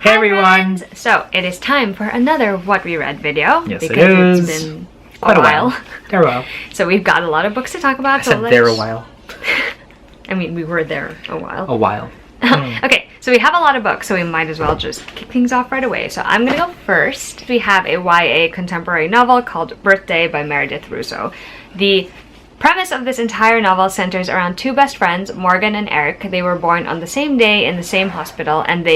Hey everyone! So, it is time for another What We Read video. Yes, because it is. It's been quite a while. There a while. So we've got a lot of books to talk about. I said there a while. I mean, we were there a while. A while. Okay, so we have a lot of books, so we might as well just kick things off right away. So I'm gonna go first. We have a YA contemporary novel called Birthday by Meredith Russo. The premise of this entire novel centers around two best friends, Morgan and Eric. They were born on the same day in the same hospital, and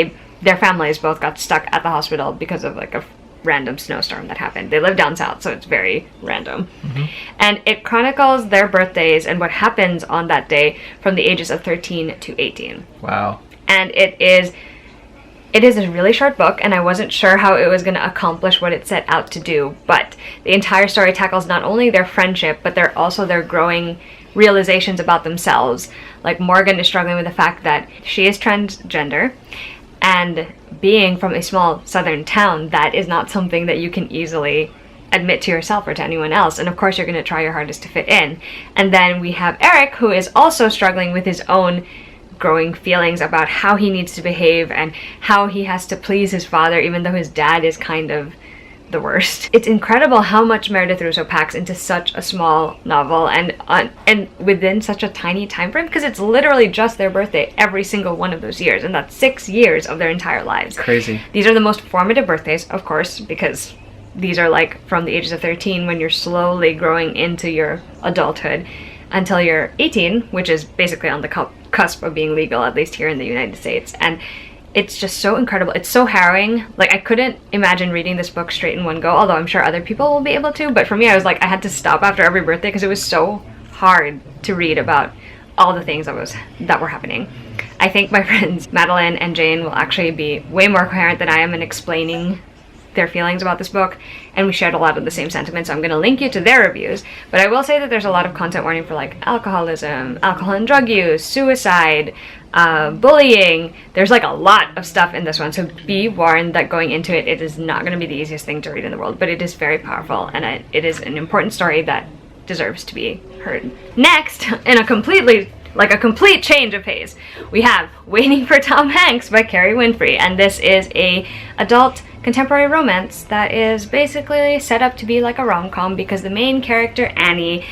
their families both got stuck at the hospital because of like a random snowstorm that happened. They live down south, so it's very random. And it chronicles their birthdays and what happens on that day from the ages of 13 to 18. Wow. And it is a really short book, and I wasn't sure how it was going to accomplish what it set out to do, but the entire story tackles not only their friendship, but also their growing realizations about themselves. Like, Morgan is struggling with the fact that she is transgender, and being from a small southern town, that is not something that you can easily admit to yourself or to anyone else, and of course you're going to try your hardest to fit in. And then we have Eric, who is also struggling with his own growing feelings about how he needs to behave and how he has to please his father, even though his dad is kind of the worst. It's incredible how much Meredith Russo packs into such a small novel and within such a tiny time frame, because it's literally just their birthday every single one of those years, and that's 6 years of their entire lives. Crazy. These are the most formative birthdays, of course, because these are like from the ages of 13, when you're slowly growing into your adulthood, until you're 18, which is basically on the cusp of being legal, at least here in the United States. And it's just so incredible. It's so harrowing. Like, I couldn't imagine reading this book straight in one go, although I'm sure other people will be able to. But for me, I was like, I had to stop after every birthday because it was so hard to read about all the things that were happening. I think my friends Madeline and Jane will actually be way more coherent than I am in explaining their feelings about this book, and we shared a lot of the same sentiments, so I'm going to link you to their reviews. But I will say that there's a lot of content warning for like alcoholism, alcohol and drug use, suicide, bullying. There's like a lot of stuff in this one, so be warned that going into it, it is not going to be the easiest thing to read in the world, but it is very powerful, and it is an important story that deserves to be heard. Next, in a complete change of pace, we have Waiting for Tom Hanks by Kerry Winfrey, and this is a adult contemporary romance that is basically set up to be like a rom-com, because the main character, Annie,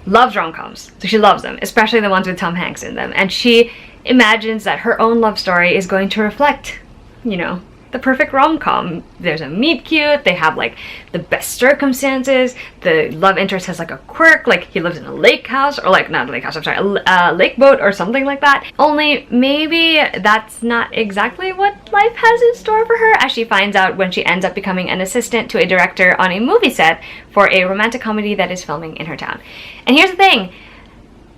loves rom-coms. So she loves them, especially the ones with Tom Hanks in them, and she imagines that her own love story is going to reflect, you know, the perfect rom-com. There's a meet cute, they have like the best circumstances, the love interest has like a quirk, like he lives in a lake house, or like, not a lake house, I'm sorry, a lake boat or something like that. Only maybe that's not exactly what life has in store for her, as she finds out when she ends up becoming an assistant to a director on a movie set for a romantic comedy that is filming in her town. And here's the thing,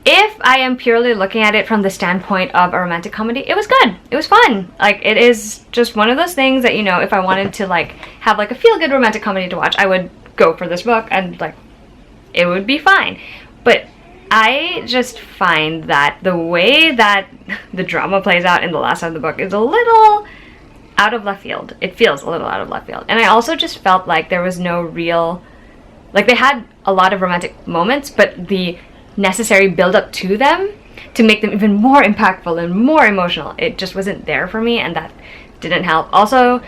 if I am purely looking at it from the standpoint of a romantic comedy, it was good. It was fun. Like, it is just one of those things that, you know, if I wanted to like have like a feel-good romantic comedy to watch, I would go for this book and like it would be fine. But I just find that the way that the drama plays out in the last half of the book is a little out of left field. It feels a little out of left field. And I also just felt like there was no real, like, they had a lot of romantic moments, but the necessary build up to them to make them even more impactful and more emotional, it just wasn't there for me, and that didn't help. Also,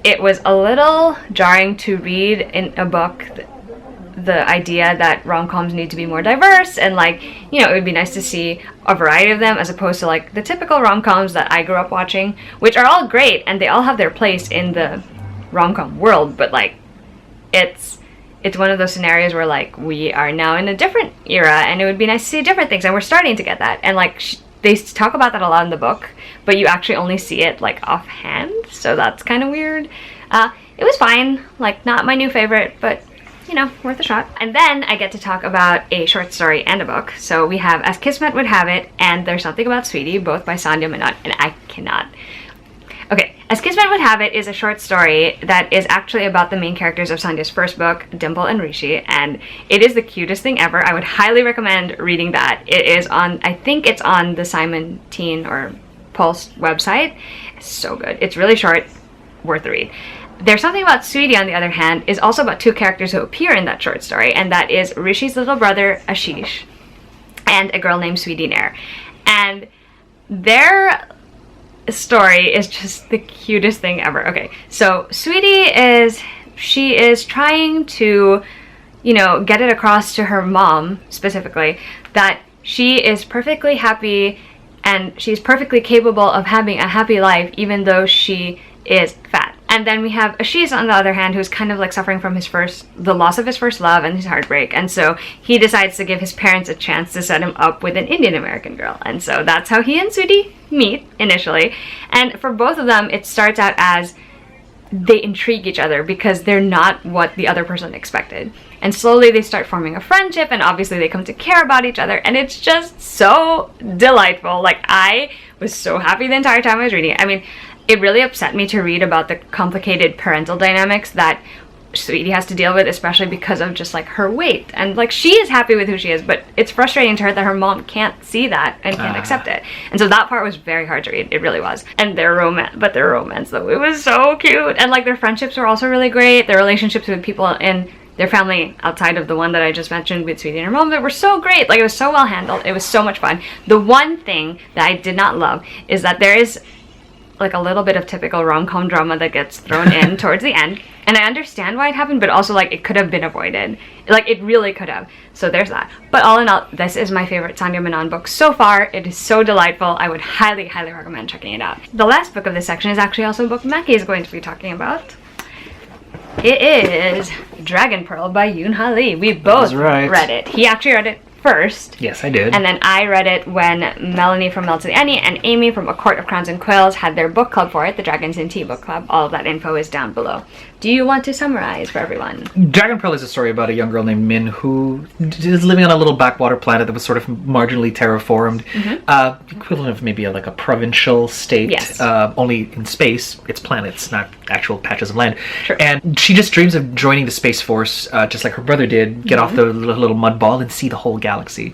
it was a little jarring to read in a book the idea that rom-coms need to be more diverse, and like, you know, it would be nice to see a variety of them as opposed to like the typical rom-coms that I grew up watching, which are all great and they all have their place in the rom-com world, but like it's one of those scenarios where like we are now in a different era and it would be nice to see different things, and we're starting to get that. And like they talk about that a lot in the book, but you actually only see it like offhand, so that's kind of weird. It was fine, like not my new favorite, but you know, worth a shot. And then I get to talk about a short story and a book. So we have As Kismet Would Have It and There's Something About Sweetie, both by Sandhya Menon, and I cannot. Okay, As Kismet Would Have It is a short story that is actually about the main characters of Sandhya's first book, Dimple and Rishi, and it is the cutest thing ever. I would highly recommend reading that. It is on, I think it's on the Simon Teen or Pulse website. It's so good. It's really short, worth the read. There's Something About Sweetie, on the other hand, is also about two characters who appear in that short story, and that is Rishi's little brother, Ashish, and a girl named Sweetie Nair. And their story is just the cutest thing ever. Okay, so Sweetie she is trying to, you know, get it across to her mom specifically that she is perfectly happy and she's perfectly capable of having a happy life even though she is fat. And then we have Ashish on the other hand, who's kind of like suffering from the loss of his first love and his heartbreak. And so he decides to give his parents a chance to set him up with an Indian American girl. And so that's how he and Sweetie meet initially. And for both of them, it starts out as they intrigue each other because they're not what the other person expected. And slowly they start forming a friendship, and obviously they come to care about each other, and it's just so delightful. Like, I was so happy the entire time I was reading it. I mean, it really upset me to read about the complicated parental dynamics that Sweetie has to deal with, especially because of just like her weight. And like, she is happy with who she is, but it's frustrating to her that her mom can't see that and can't accept it. And so that part was very hard to read. It really was. And their romance though, it was so cute. And like, their friendships were also really great. Their relationships with people in their family outside of the one that I just mentioned with Sweetie and her mom, that were so great. Like, it was so well handled. It was so much fun. The one thing that I did not love is that there is like a little bit of typical rom-com drama that gets thrown in towards the end. And I understand why it happened, but also like, it could have been avoided. Like, it really could have. So there's that. But all in all, this is my favorite Sandhya Menon book so far. It is so delightful. I would highly, highly recommend checking it out. The last book of this section is actually also a book Mackie is going to be talking about. It is Dragon Pearl by Yoon Ha Lee. We both read it. He actually read it first. Yes, I did. And then I read it when Melanie from Melted Annie and Amy from A Court of Crowns and Quills had their book club for it, the Dragons in Tea book club. All of that info is down below. Do you want to summarize for everyone? Dragon Pearl is a story about a young girl named Min who is living on a little backwater planet that was sort of marginally terraformed. Equivalent of maybe like a provincial state. Yes. Only in space. It's planets, not actual patches of land. True. And she just dreams of joining the Space Force, just like her brother did, get off the little mud ball and see the whole galaxy.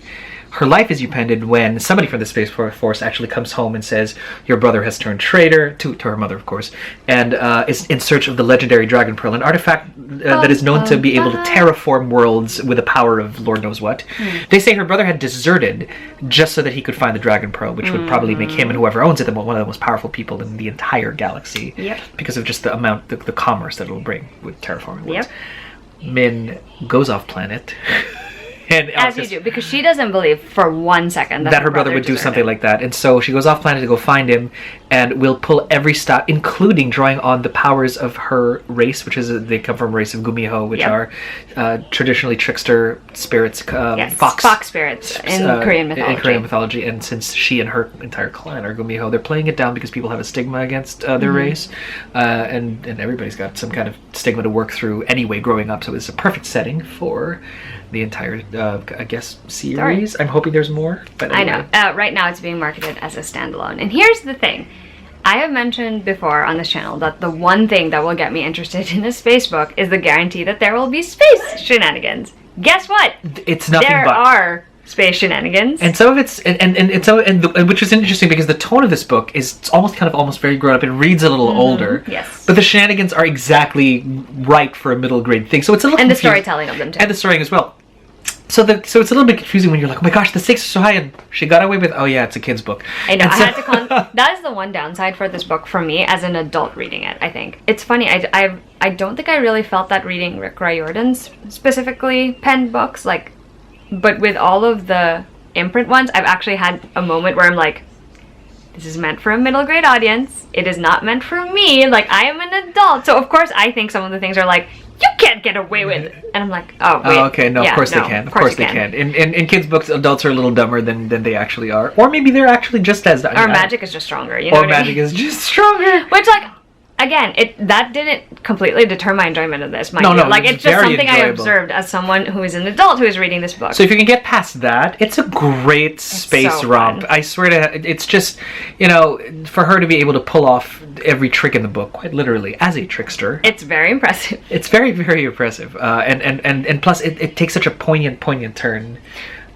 Her life is upended when somebody from the Space Force actually comes home and says, your brother has turned traitor, to her mother, of course, and is in search of the legendary Dragon Pearl, an artifact that is known to be able to terraform worlds with the power of Lord knows what. They say her brother had deserted just so that he could find the Dragon Pearl, which would probably make him and whoever owns it one of the most powerful people in the entire galaxy. Yep. Because of just the amount, the commerce that it will bring with terraforming worlds. Min goes off planet. And as you do, because she doesn't believe for 1 second that her brother would do something like that. And so she goes off planet to go find him and will pull every stop, including drawing on the powers of her race, which is they come from a race of Gumiho, which are traditionally trickster spirits, fox spirits in Korean mythology. In Korean mythology. And since she and her entire clan are Gumiho, they're playing it down because people have a stigma against their race. And everybody's got some kind of stigma to work through anyway growing up. So it's a perfect setting for the entire, I guess, series. Sorry. I'm hoping there's more. But anyway. I know. Right now it's being marketed as a standalone. And here's the thing. I have mentioned before on this channel that the one thing that will get me interested in a space book is the guarantee that there will be space shenanigans. Guess what? It's nothing but. There are space shenanigans. And some of it's, which is interesting because the tone of this book is almost very grown up. It reads a little older. Yes. But the shenanigans are exactly right for a middle grade thing. So it's a little And the storytelling of them too. And the storytelling as well. So it's a little bit confusing when you're like, oh my gosh, the stakes are so high, and she got away with, oh yeah, it's a kid's book. I know, I had to that is the one downside for this book for me as an adult reading it, I think. It's funny, I don't think I really felt that reading Rick Riordan's specifically penned books, like, but with all of the imprint ones, I've actually had a moment where I'm like, this is meant for a middle grade audience. It is not meant for me. Like, I am an adult. So, of course, I think some of the things are like, you can't get away with it. And I'm like, oh, wait. Oh, okay. No, yeah, of course they can. Of course they can. In kids' books, adults are a little dumber than they actually are. Or maybe they're actually just as... Or magic is just stronger. You know or magic is just stronger. Which, like... Again, that didn't completely deter my enjoyment of this. No, like it's just something I observed as someone who is an adult who is reading this book. So if you can get past that, it's a great space romp. I swear to, it's just, for her to be able to pull off every trick in the book, quite literally, as a trickster. It's very impressive. It's very, very impressive. And plus, it takes such a poignant turn.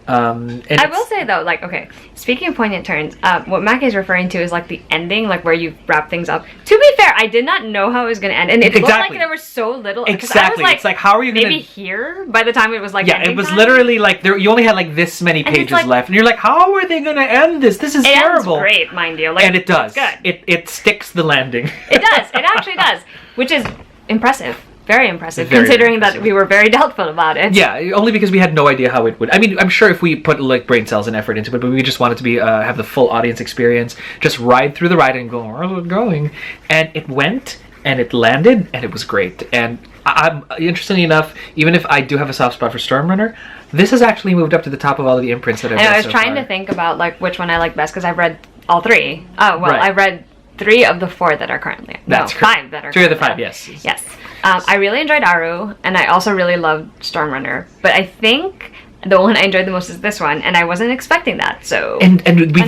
And I will say though, like, okay, speaking of poignant turns, what Mac is referring to is like the ending, like where you wrap things up. To be fair, I did not know how it was going to end, and it looked like there was so little. Exactly. I was it's like, how are you going to... maybe here by the time it was like Yeah, it was literally like, you only had like this many pages like, left, and you're like, how are they going to end this? This is terrible. It ends great, mind you. Like, and it does. It's good. It sticks the landing. It does. It actually does, which is impressive. Very impressive, Very considering impressive. that we were very doubtful about it. Yeah, only because we had no idea how it would... I mean, I'm sure if we put like brain cells and effort into it, but we just wanted to be have the full audience experience, just ride through the ride and go, where's it going? And it went, and it landed, and it was great. And I'm interestingly enough, even if I do have a soft spot for Stormrunner, this has actually moved up to the top of all of the imprints that I've read so far. I was trying to think about like which one I like best, because I've read all 3. Oh, well, Right. I read 3 of the 4 that are currently out. That's no, correct. 5 that are 3 of the currently 5, out. yes. Yes. I really enjoyed Aru, and I also really loved Stormrunner. But I think the one I enjoyed the most is this one, and I wasn't expecting that. So and we've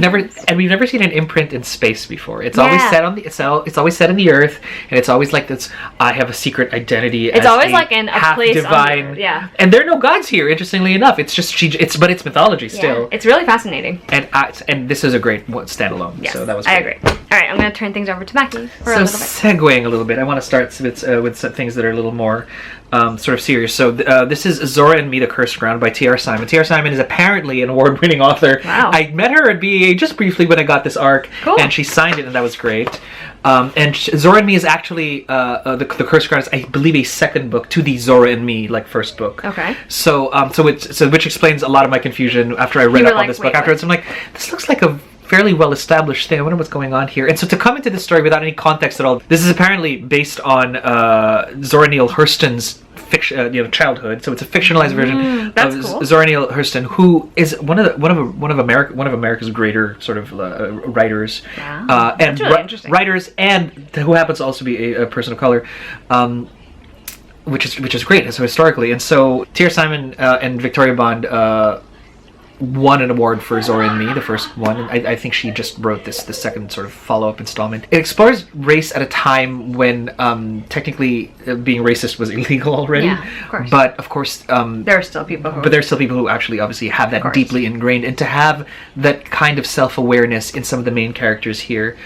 never seen an imprint in space before. It's always set on the it's always set in the earth, and it's always like this. I have a secret identity. It's as always like in a half place divine. on the, yeah. And there are no gods here. Interestingly enough, it's just but it's mythology still. Yeah. It's really fascinating. And this is a great one standalone. Yes, so that was I great. agree. All right, I'm going to turn things over to Mackie for a So little bit. segueing a little bit, I want to start with some things that are a little more sort of serious. So this is Zora and Meeta Cursed Ground by T.R. Simon. T.R. Simon is apparently an award-winning author. Wow. I met her at BA just briefly when I got this arc, Cool. and she signed it, and that was great. Zora and Me is actually the Cursed Ground is, I believe, a second book to the Zora and Me first book. Okay. So which explains a lot of my confusion after I read up on this book afterwards. I'm like, this looks like a fairly well-established thing. I wonder what's going on here. And so to come into this story without any context at all, this is apparently based on Zora Neale Hurston's fiction, childhood. So it's a fictionalized version of cool. Zora Neale Hurston, who is one of America's greater sort of writers, Wow. and That's really interesting. writers, and who happens to also be a person of color. Which is great, so historically. And so T.R. Simon and Victoria Bond won an award for Zora and Me, the first one. And I think she just wrote the second sort of follow-up installment. It explores race at a time when technically being racist was illegal already. Yeah, of course. But of course, There are still people who... but there's still people who actually obviously have that deeply ingrained, and to have that kind of self-awareness in some of the main characters here,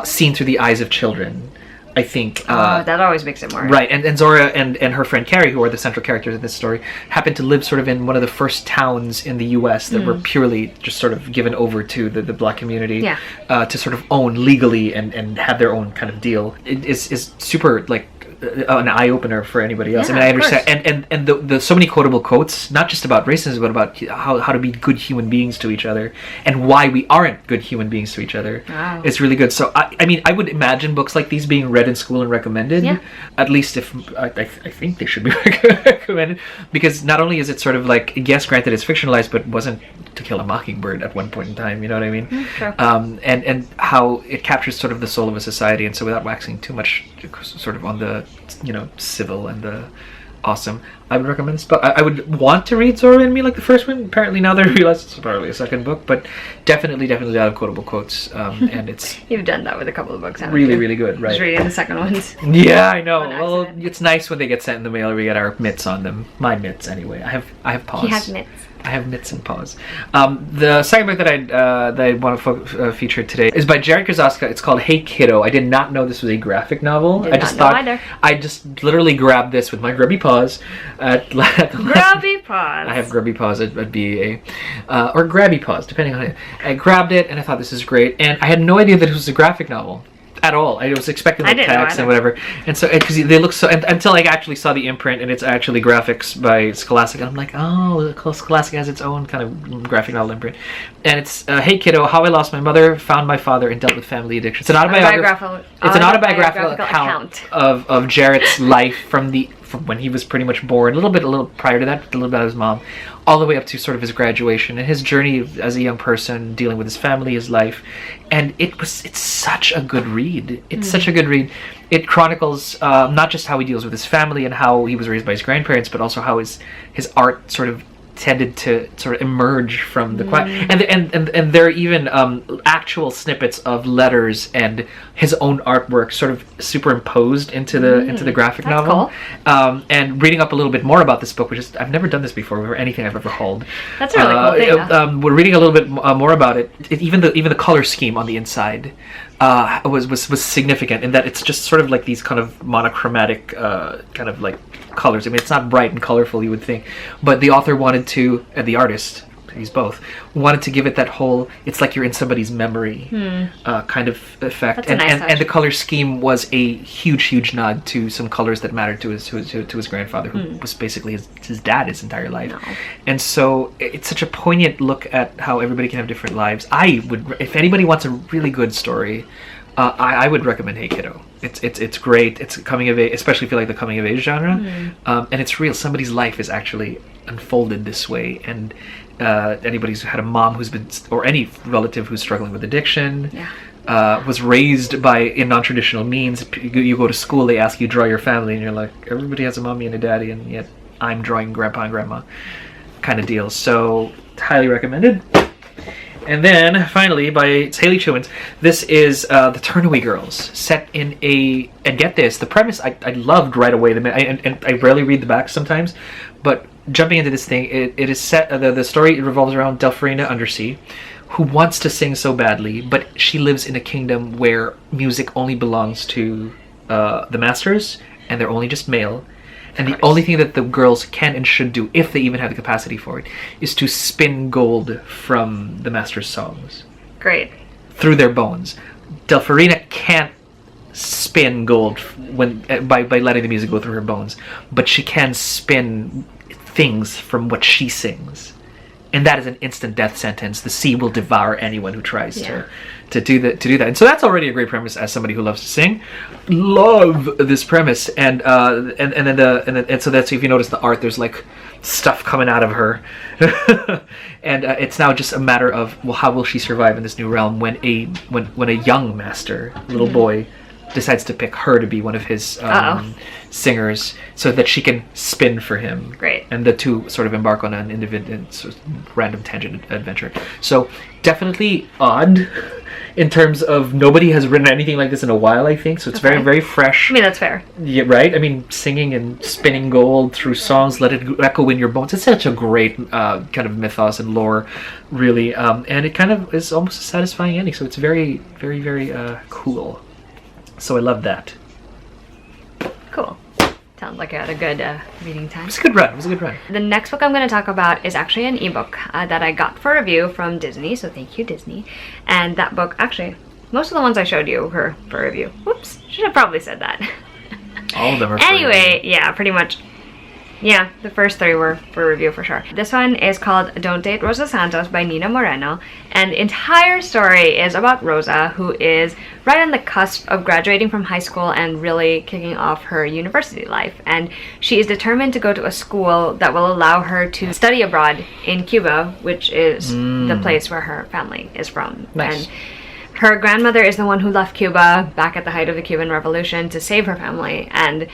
seen through the eyes of children, I think... that always makes it more... Right, and Zora and her friend Carrie, who are the central characters in this story, happen to live sort of in one of the first towns in the U.S. that were purely just sort of given over to the black community to sort of own legally and have their own kind of deal. It is super, like, an eye-opener for anybody else. Yeah, I mean, I of understand, and the so many quotable quotes, not just about racism, but about how to be good human beings to each other, and why we aren't good human beings to each other. Wow. It's really good. So, I mean, I would imagine books like these being read in school and recommended. Yeah. At least if, I think they should be recommended, because not only is it sort of like, yes, granted it's fictionalized, but wasn't To Kill a Mockingbird at one point in time, you know what I mean? Sure. And how it captures sort of the soul of a society, and so without waxing too much sort of on the, civil and the awesome, I would recommend this book. I would want to read Zora and Me like the first one. Apparently now they realize it's probably a second book, but definitely a lot of quotable quotes, and it's You've done that with a couple of books, haven't really, you? really good, right? Just reading the second ones. Yeah, I know. On Well, accident. it's nice when they get sent in the mail. We get our mitts on them. My mitts, anyway. I have paws. He has mitts. I have mitts and paws. The second book that I want to feature today is by Jared Krasowska. It's called Hey Kiddo. I did not know this was a graphic novel. Did I just not know thought either. I just literally grabbed this with my grubby paws. Grubby paws. I have grubby paws at BA, or grabby paws, depending on it. I grabbed it and I thought this is great, and I had no idea that it was a graphic novel at all. I was expecting I like didn't know text and either. whatever, and so because they look so, until I actually saw the imprint and it's actually graphics by Scholastic, and I'm like, oh, Scholastic has its own kind of graphic novel imprint, and it's Hey Kiddo: How I Lost My Mother, Found My Father, and Dealt with Family Addiction. It's an autobiographical. It's an autobiographical account of Jarrett's life from when he was pretty much born, a little prior to that, a little bit about his mom, all the way up to sort of his graduation and his journey as a young person dealing with his family, his life. And it's such a good read. It's such a good read. It chronicles not just how he deals with his family and how he was raised by his grandparents, but also how his art sort of tended to sort of emerge from the quiet, and there are even actual snippets of letters and his own artwork sort of superimposed into the graphic novel. Cool. And reading up a little bit more about this book, which is I've never done this before or anything I've ever hauled. That's a really cool thing. We're reading a little bit more about it. Even the color scheme on the inside was significant in that it's just sort of like these kind of monochromatic kind of like colors. I mean, it's not bright and colorful, you would think, but the author wanted to, and the artist, he's both, wanted to give it that whole, it's like you're in somebody's memory kind of effect. That's a nice touch. And the color scheme was a huge nod to some colors that mattered to his grandfather, who was basically his dad his entire life. No. And so it's such a poignant look at how everybody can have different lives. I would, if anybody wants a really good story, I would recommend Hey Kiddo. It's great. It's coming of age, especially if you like the coming of age genre, and it's real. Somebody's life is actually unfolded this way, and anybody who's had a mom who's been, or any relative who's struggling with addiction, was raised by in non-traditional means. You go to school, they ask you draw your family, and you're like, everybody has a mommy and a daddy, and yet I'm drawing grandpa and grandma, kind of deal. So highly recommended. And then, finally, by Haley Chewins, this is The Turnaway Girls, set in a... And get this, the premise I loved right away, and I rarely read the back sometimes, but jumping into this thing, it is set... The story revolves around Delpharina Undersea, who wants to sing so badly, but she lives in a kingdom where music only belongs to the masters, and they're only just male. And the only thing that the girls can and should do, if they even have the capacity for it, is to spin gold from the master's songs. Great. Through their bones. Delpharina can't spin gold by letting the music go through her bones, but she can spin things from what she sings. And that is an instant death sentence. The sea will devour anyone who tries to do that. And so that's already a great premise as somebody who loves to sing. Love this premise, and so that's, if you notice the art, there's like stuff coming out of her, and it's now just a matter of, well, how will she survive in this new realm when a young master, little boy, decides to pick her to be one of his singers, so that she can spin for him. Great. And the two sort of embark on an sort of random tangent adventure. So definitely odd in terms of nobody has written anything like this in a while, I think. So it's very, very fresh. I mean, that's fair. Yeah, right? I mean, singing and spinning gold through songs, let it echo in your bones. It's such a great kind of mythos and lore, really. And it kind of is almost a satisfying ending. So it's very, very, very cool. So I love that. Cool. Sounds like I had a good reading time. It was a good run. The next book I'm going to talk about is actually an ebook that I got for review from Disney, so thank you, Disney. And that book, actually, most of the ones I showed you were for review. Whoops, should have probably said that. All of them are for Anyway, review. yeah, pretty much. Yeah, the first three were for review for sure. This one is called Don't Date Rosa Santos by Nina Moreno, and the entire story is about Rosa, who is right on the cusp of graduating from high school and really kicking off her university life. And she is determined to go to a school that will allow her to study abroad in Cuba, which is the place where her family is from. Nice. And her grandmother is the one who left Cuba back at the height of the Cuban Revolution to save her family, and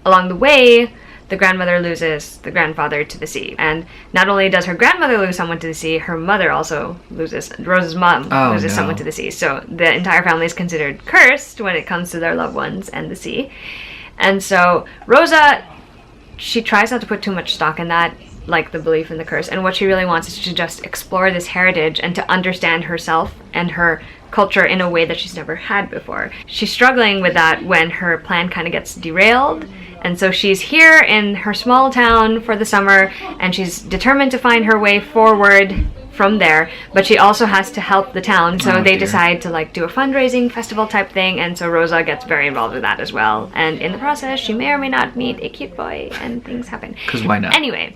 along the way, the grandmother loses the grandfather to the sea. And not only does her grandmother lose someone to the sea, her mother also loses, Rosa's mom loses someone to the sea. So the entire family is considered cursed when it comes to their loved ones and the sea. And so Rosa, she tries not to put too much stock in that, like the belief in the curse. And what she really wants is to just explore this heritage and to understand herself and her culture in a way that she's never had before. She's struggling with that when her plan kind of gets derailed. And so she's here in her small town for the summer, and she's determined to find her way forward from there, but she also has to help the town, so they decide to like do a fundraising festival type thing, and so Rosa gets very involved with that as well. And in the process, she may or may not meet a cute boy, and things happen. Because why not? Anyway,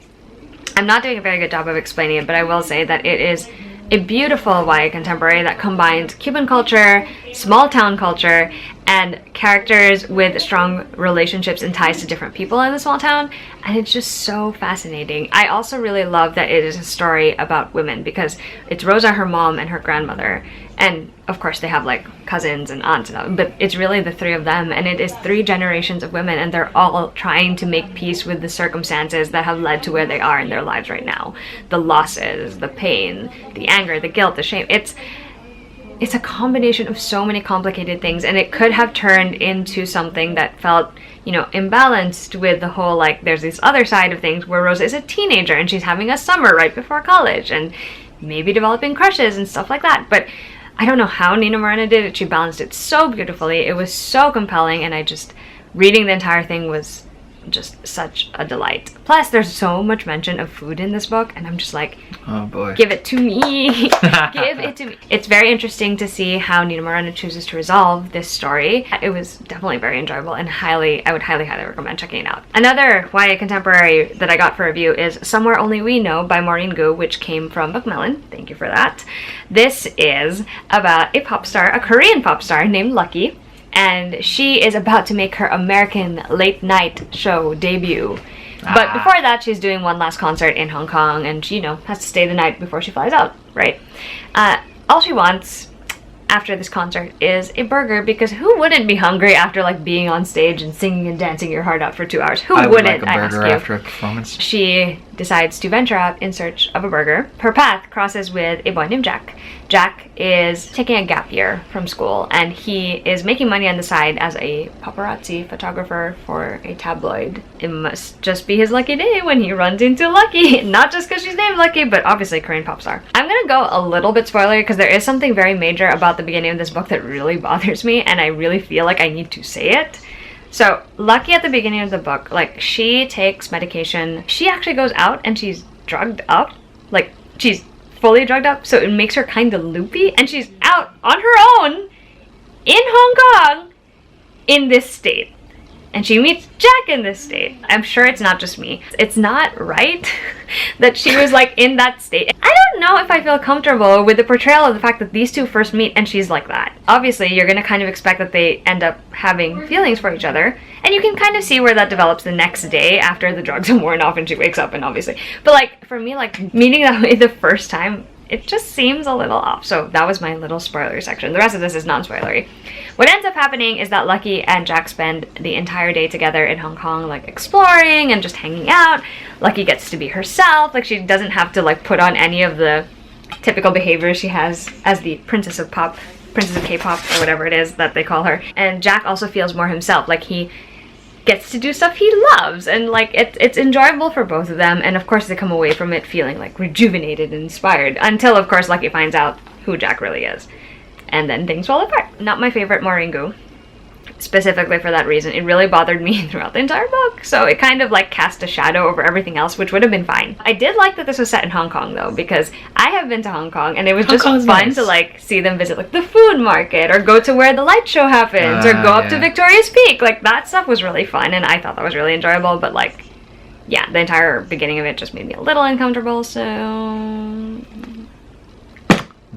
I'm not doing a very good job of explaining it, but I will say that it is a beautiful YA contemporary that combines Cuban culture, small town culture, and characters with strong relationships and ties to different people in the small town, and it's just so fascinating. I also really love that it is a story about women, because it's Rosa, her mom, and her grandmother, And of course they have like cousins and aunts and all, but it's really the three of them, and it is 3 generations of women, and they're all trying to make peace with the circumstances that have led to where they are in their lives right now. The losses, the pain, the anger, the guilt, the shame. It's a combination of so many complicated things, and it could have turned into something that felt, you know, imbalanced with the whole, like, there's this other side of things where Rosa is a teenager and she's having a summer right before college and maybe developing crushes and stuff like that. But I don't know how Nina Morena did it. She balanced it so beautifully. It was so compelling, and reading the entire thing was just such a delight. Plus, there's so much mention of food in this book, and I'm just like, oh boy, give it to me. Give it to me. It's very interesting to see how Nina Morena chooses to resolve this story. It was definitely very enjoyable, and I would highly recommend checking it out. Another YA contemporary that I got for review is Somewhere Only We Know by Maureen Gu, which came from Bookmelon. Thank you for that. This is about a Korean pop star named Lucky, and she is about to make her American late night show debut. But before that, she's doing one last concert in Hong Kong, and she, you know, has to stay the night before she flies out, right? All she wants after this concert is a burger, because who wouldn't be hungry after, like, being on stage and singing and dancing your heart out for 2 hours? Who wouldn't, like a I ask burger you? after a performance. She decides to venture out in search of a burger. Her path crosses with a boy named Jack. Jack is taking a gap year from school, and he is making money on the side as a paparazzi photographer for a tabloid. It must just be his lucky day when he runs into Lucky. Not just because she's named Lucky, but obviously Korean pop star. I'm gonna go a little bit spoilery because there is something very major about the beginning of this book that really bothers me, and I really feel like I need to say it. So, Lucky at the beginning of the book, like, she takes medication. She actually goes out and she's drugged up. Like, she's fully drugged up, so it makes her kind of loopy, and she's out on her own in Hong Kong in this state. And she meets Jack in this state. I'm sure it's not just me. It's not right that she was, like, in that state. I don't know if I feel comfortable with the portrayal of the fact that these two first meet and she's like that. Obviously, you're gonna kind of expect that they end up having feelings for each other, and you can kind of see where that develops the next day after the drugs are worn off and she wakes up, and obviously. But, like, for me, like, meeting that way the first time, it just seems a little off. So that was my little spoiler section. The rest of this is non-spoilery. What ends up happening is that Lucky and Jack spend the entire day together in Hong Kong, like, exploring and just hanging out. Lucky gets to be herself. Like, she doesn't have to, like, put on any of the typical behaviors she has as the princess of K-pop, or whatever it is that they call her. And Jack also feels more himself. Like, he gets to do stuff he loves, and, like, it's enjoyable for both of them, and of course they come away from it feeling, like, rejuvenated and inspired, until of course Lucky finds out who Jack really is, and then things fall apart. Not my favorite Maureen Gu, specifically for that reason. It really bothered me throughout the entire book, so it kind of, like, cast a shadow over everything else, which would have been fine. I did like that this was set in Hong Kong, though, because I have been to Hong Kong, and it was just fun nice to, like, see them visit, like, the food market, or go to where the light show happens, or go up to Victoria's Peak. Like, that stuff was really fun, and I thought that was really enjoyable, but, like, yeah, the entire beginning of it just made me a little uncomfortable, so...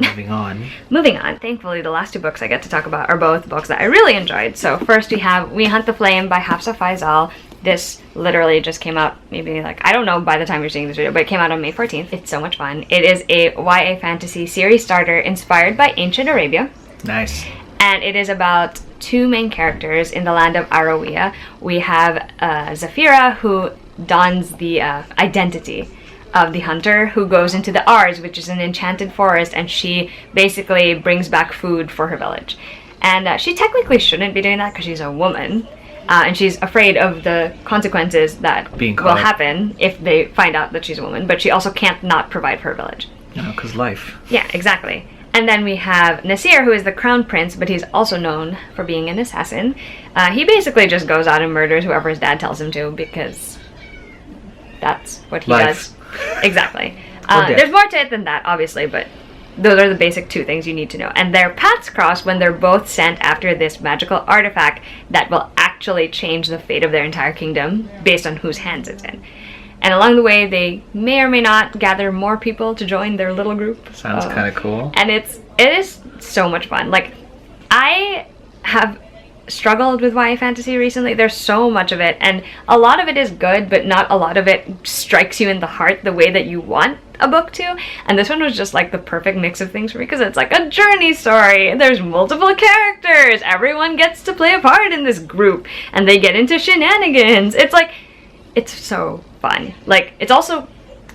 Moving on. Moving on. Thankfully, the last 2 books I get to talk about are both books that I really enjoyed. So first we have We Hunt the Flame by Hafsa Faizal. This literally just came out, maybe, like, I don't know by the time you're seeing this video, but it came out on May 14th. It's so much fun. It is a YA fantasy series starter inspired by ancient Arabia. Nice. And it is about 2 main characters in the land of Arawiya. We have Zafira, who dons the identity of the hunter, who goes into the Ars, which is an enchanted forest, and she basically brings back food for her village. And she technically shouldn't be doing that because she's a woman, and she's afraid of the consequences that will happen if they find out that she's a woman, but she also can't not provide for her village. No, because life. Yeah, exactly. And then we have Nasir, who is the crown prince, but he's also known for being an assassin. He basically just goes out and murders whoever his dad tells him to, because that's what he does. Exactly. There's more to it than that, obviously, but those are the basic 2 things you need to know. And their paths cross when they're both sent after this magical artifact that will actually change the fate of their entire kingdom based on whose hands it's in. And along the way, they may or may not gather more people to join their little group. Sounds kind of cool. And it is so much fun. Like, I have struggled with YA fantasy recently. There's so much of it, and a lot of it is good, but not a lot of it strikes you in the heart the way that you want a book to. And this one was just like the perfect mix of things for me, because it's like a journey story. There's multiple characters. Everyone gets to play a part in this group, and they get into shenanigans. It's like, it's so fun. Like, it's also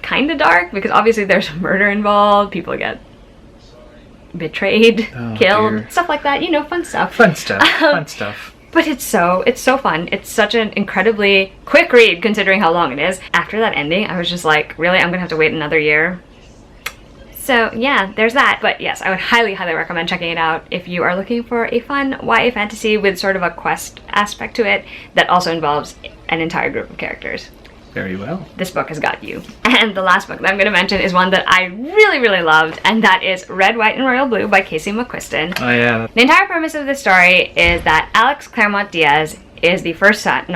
kind of dark because obviously there's murder involved. People get betrayed, killed, dear. Stuff like that. You know, fun stuff. Fun stuff. Fun stuff. But it's so fun. It's such an incredibly quick read considering how long it is. After that ending, I was just like, really? I'm gonna have to wait another year? So yeah, there's that. But yes, I would highly, highly recommend checking it out if you are looking for a fun YA fantasy with sort of a quest aspect to it that also involves an entire group of characters. Very well. This book has got you. And the last book that I'm going to mention is one that I really, really loved, and that is Red, White, and Royal Blue by Casey McQuiston. Oh yeah. The entire premise of this story is that Alex Claremont Diaz is the first son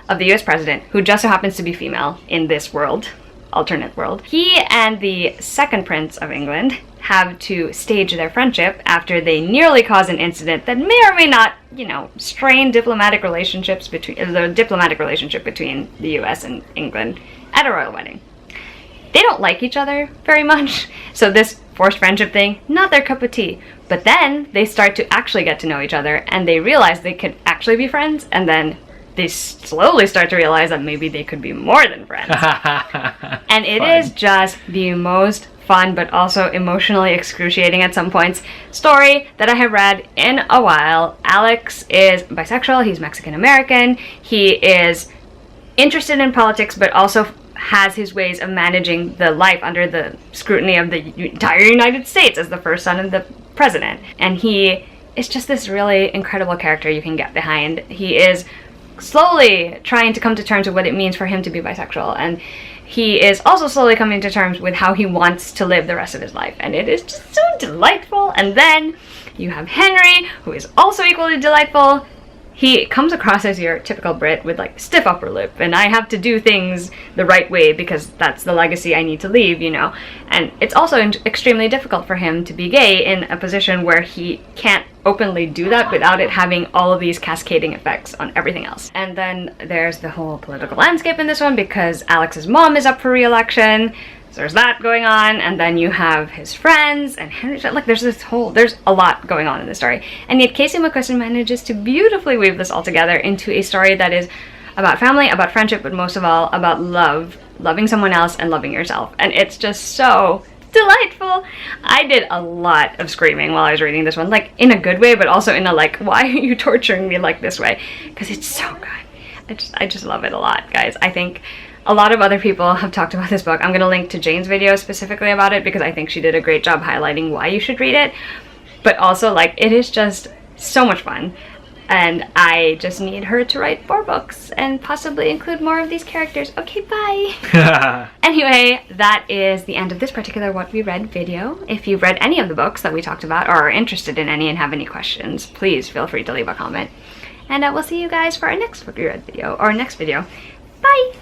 of the US president, who just so happens to be female in this world, alternate world. He and the second prince of England have to stage their friendship after they nearly cause an incident that may or may not, you know, strain the diplomatic relationship between the US and England at a royal wedding. They don't like each other very much, so this forced friendship thing, not their cup of tea. But then they start to actually get to know each other, and they realize they could actually be friends, and then they slowly start to realize that maybe they could be more than friends. And it is just the most fun but also emotionally excruciating at some points story that I have read in a while. Alex is bisexual, he's Mexican American, he is interested in politics but also has his ways of managing the life under the scrutiny of the entire United States as the first son of the president. And he is just this really incredible character you can get behind. He is slowly trying to come to terms with what it means for him to be bisexual, and he is also slowly coming to terms with how he wants to live the rest of his life, and it is just so delightful. And then you have Henry, who is also equally delightful. He comes across as your typical Brit with like stiff upper lip, and I have to do things the right way because that's the legacy I need to leave, you know. And it's also extremely difficult for him to be gay in a position where he can't openly do that without it having all of these cascading effects on everything else. And then there's the whole political landscape in this one because Alex's mom is up for re-election. So there's that going on, and then you have his friends and Henry. Like, there's a lot going on in this story, and yet Casey McQuiston manages to beautifully weave this all together into a story that is about family, about friendship, but most of all about love, loving someone else and loving yourself. And it's just so delightful. I did a lot of screaming while I was reading this one, like in a good way, but also in a like, why are you torturing me like this way? Because it's so good. I just love it a lot, guys. I think a lot of other people have talked about this book. I'm going to link to Jane's video specifically about it because I think she did a great job highlighting why you should read it. But also, like, it is just so much fun. And I just need her to write more books and possibly include more of these characters. Okay, bye! Anyway, that is the end of this particular What We Read video. If you've read any of the books that we talked about or are interested in any and have any questions, please feel free to leave a comment. And we'll see you guys for our next What We Read video, or next video. Bye!